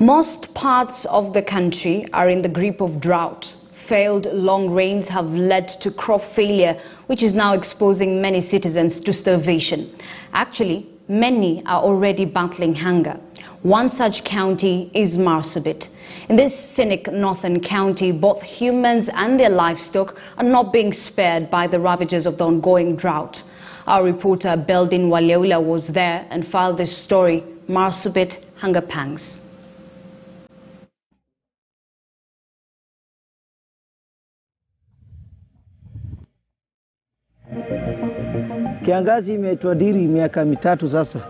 Most parts of the country are in the grip of drought. Failed long rains have led to crop failure, which is now exposing many citizens to starvation. Actually, many are already battling hunger. One such county is Marsabit. In this scenic northern county, both humans and their livestock are not being spared by the ravages of the ongoing drought. Our reporter Beldin Waleula was there and filed this story, Marsabit Hunger Pangs. Kiangazi imetuadhiri miaka mitatu sasa.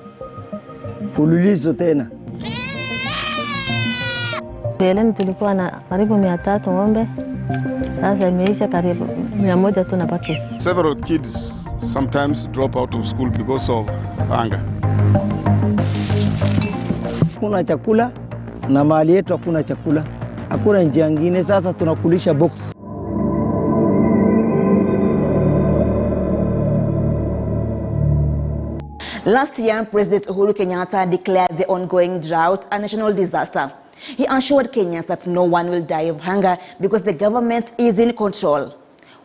Fululizo tena. Mbeleni tulikuwa na karibu 300 ng'ombe. Sasa imeisha karibu 100 tu napaki. Several kids sometimes drop out of school because of hunger. Kuna chakula na mahali yetu hakuna chakula. Hakuna njia nyingine, sasa tunakulisha box. Last year, President Uhuru Kenyatta declared the ongoing drought a national disaster. He assured Kenyans that no one will die of hunger because the government is in control.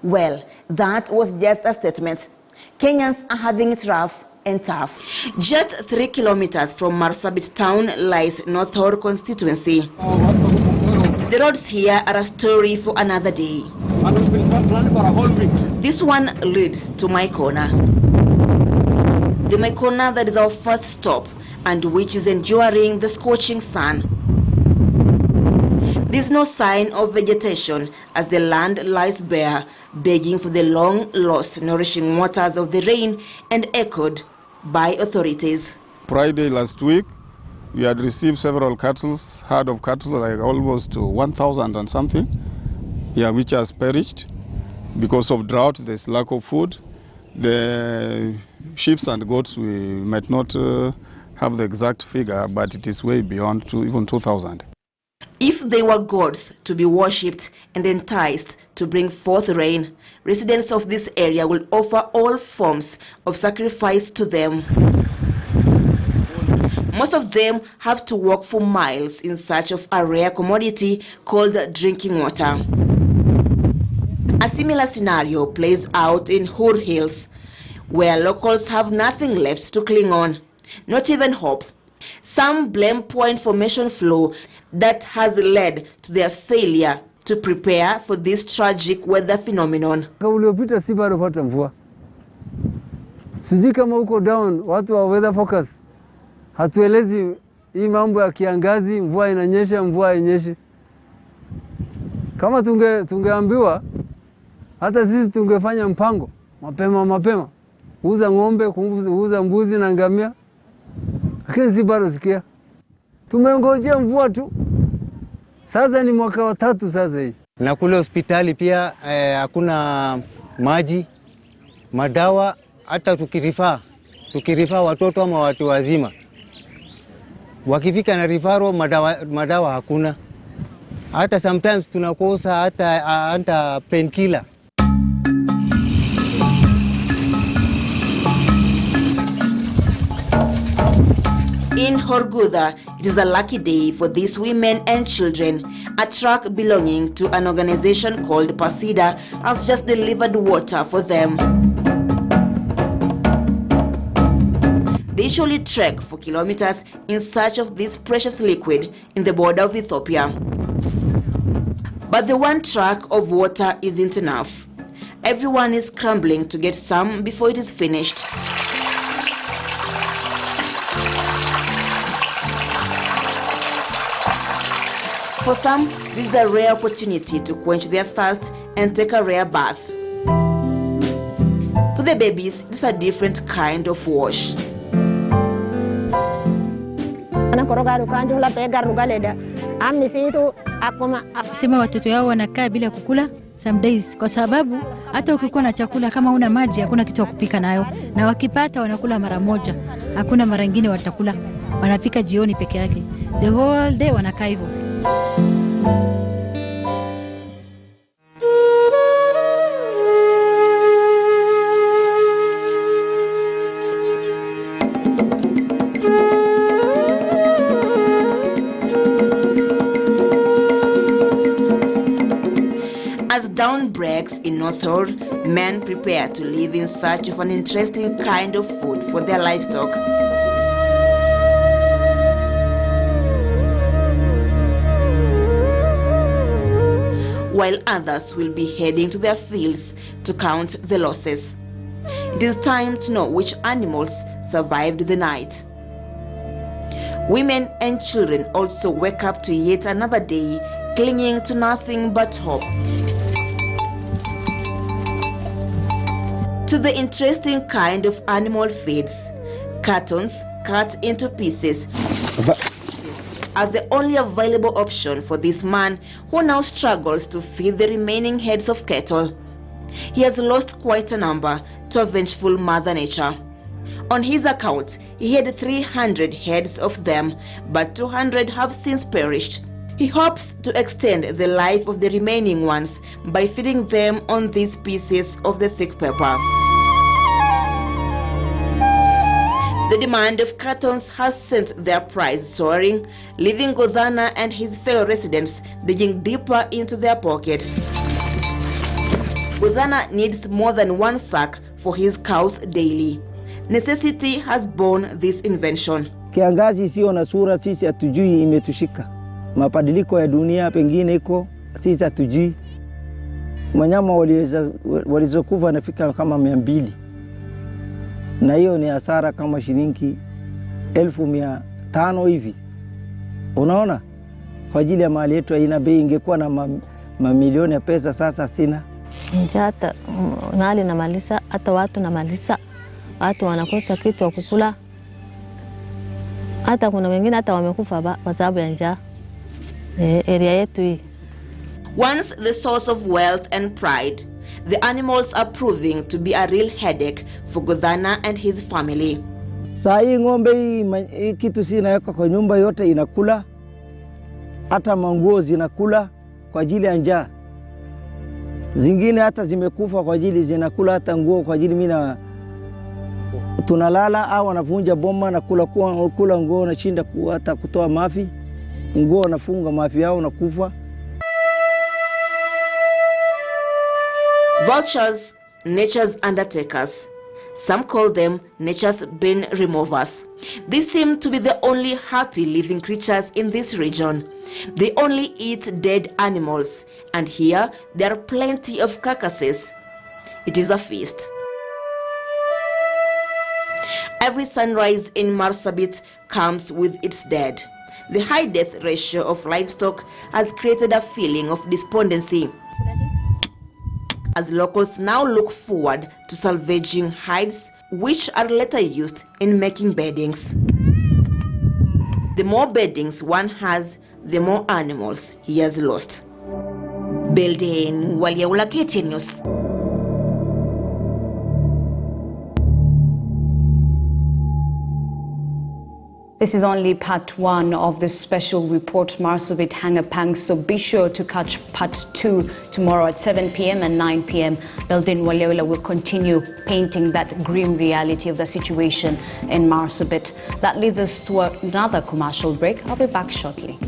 Well, that was just a statement. Kenyans are having it rough and tough. Just 3 kilometers from Marsabit town lies North Horr constituency. The roads here are a story for another day. This one leads to my corner. The Maikona that is our first stop and which is enduring the scorching sun. There is no sign of vegetation as the land lies bare, begging for the long-lost nourishing waters of the rain and echoed by authorities. Friday last week, we had received several herd of cattle, like almost 1,000 and something, which has perished because of drought. There's lack of food. The sheep and goats, we might not have the exact figure, but it is way beyond even 2,000. If they were gods to be worshipped and enticed to bring forth rain, residents of this area will offer all forms of sacrifice to them. Most of them have to walk for miles in search of a rare commodity called drinking water. A similar scenario plays out in Hur Hills, where locals have nothing left to cling on, not even hope. Some blame poor information flow that has led to their failure to prepare for this tragic weather phenomenon. Uliopita si bado pata mvua. Sijui kama uko down, watu wa weather focus. Hatuelezi hii mambo ya kiangazi, mvua inanyesha, mvua hainyeshi. Kama tungeambiwa, hata sisi tungefanya mpango mapema. Kuuza ng'ombe, kuuza mbuzi na ngamia. Lakini si bado sikia. Tumengojea mvua tu. Sasa ni mwaka wa 3 sasa hii. Na kule hospitali pia hakuna maji, madawa, hata tukirifaa watoto ama watu wazima. Wakifika na rifaro madawa hakuna. Hata sometimes tunakosa hata painkiller. In Horgudha, it is a lucky day for these women and children. A truck belonging to an organization called Pasida has just delivered water for them. They usually trek for kilometers in search of this precious liquid in the border of Ethiopia. But the one truck of water isn't enough. Everyone is scrambling to get some before it is finished. For some, this is a rare opportunity to quench their thirst and take a rare bath. For the babies, it's a different kind of wash. Sema watoto yao wanakaa bila kukula some days kwa sababu hata ukikuwa na chakula kama una maji hakuna kitu ya kupika nayo, na wakipata wanakula mara moja, hakuna mara nyingine watakula, wanapika jioni peke yake. The whole day wanakaa hivyo. dawn breaks in North Road, men prepare to leave in search of an interesting kind of food for their livestock. While others will be heading to their fields to count the losses. It is time to know which animals survived the night. Women and children also wake up to yet another day, clinging to nothing but hope. To the interesting kind of animal feeds, cartons cut into pieces are the only available option for this man who now struggles to feed the remaining heads of cattle. He has lost quite a number to a vengeful Mother Nature. On his account, he had 300 heads of them, but 200 have since perished. He hopes to extend the life of the remaining ones by feeding them on these pieces of the thick pepper. The demand of cartons has sent their price soaring, leaving Godana and his fellow residents digging deeper into their pockets. Godana needs more than one sack for his cows daily. Necessity has born this invention. Kiangazi sio na sura, sisi hatujui imetushika. Mabadiliko ya dunia pengine iko, sisi hatujui. Wanyama walizokufa nafika kama 200. Na hiyo ni hasara kama shilingi 1500 hivi. Unaona? Kwa ajili ya mali yetu haina bei, ingekuwa na mamilioni ya pesa, sasa sina. Njata ngali na malisa, hata watu na malisa. Watu wanakosa kitu wa kukula. Hata kuna wengine hata wamekufa kwa sababu ya njaa. Area yetu hii. Once the source of wealth and pride, the animals are proving to be a real headache for Godana and his family. Saa hii ng'ombe hii kitu si inaweka kwa nyumba, yote inakula. Hata manguo zinakula kwa ajili ya njaa. Zingine hata zimekufa kwa ajili zinakula hata nguo kwa ajili mimi tunalala au wanavunja boma na kula nguo na shinda hata kutoa mafi. Nguo nafunga mafi yao na kufa. Vultures, nature's undertakers. Some call them nature's bin removers. These seem to be the only happy living creatures in this region. They only eat dead animals, and here there are plenty of carcasses. It is a feast. Every sunrise in Marsabit comes with its dead. The high death ratio of livestock has created a feeling of despondency, as locals now look forward to salvaging hides which are later used in making beddings. The more beddings one has, the more animals he has lost. Belden Waliaula, KTN News. This is only part 1 of this special report, Marsabit Hunger Pangs, so be sure to catch part 2 tomorrow at 7 p.m. and 9 p.m. Beldin Waleola will continue painting that grim reality of the situation in Marsabit. That leads us to another commercial break. I'll be back shortly.